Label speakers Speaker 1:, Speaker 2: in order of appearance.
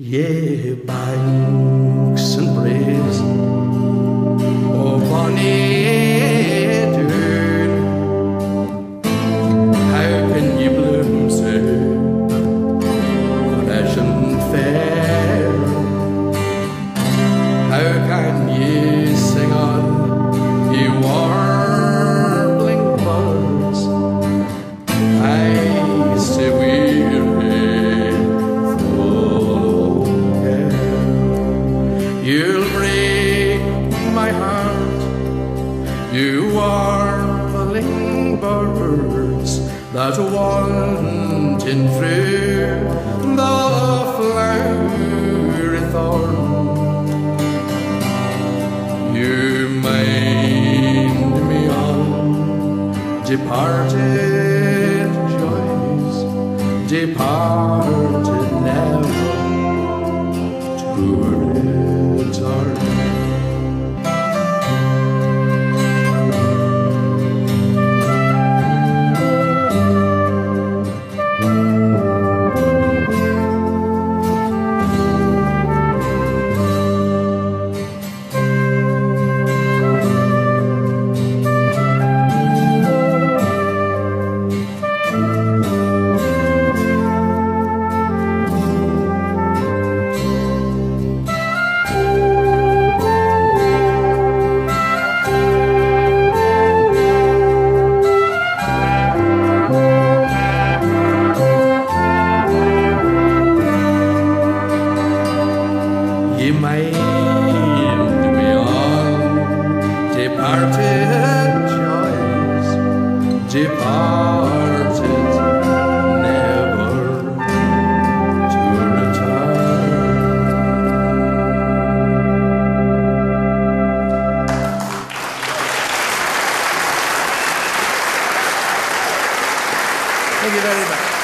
Speaker 1: Ye banks and braes o bonny Doon, how can ye bloom so fresh and fair? How can ye sing on, ye warbling birds? I say weary full care. You'll break my heart, you warbling birds that wanting through the flowery thorn. You mind me on departed joys, departed never to return. Ye mind me on departed joys, departed never to return. Thank you very much.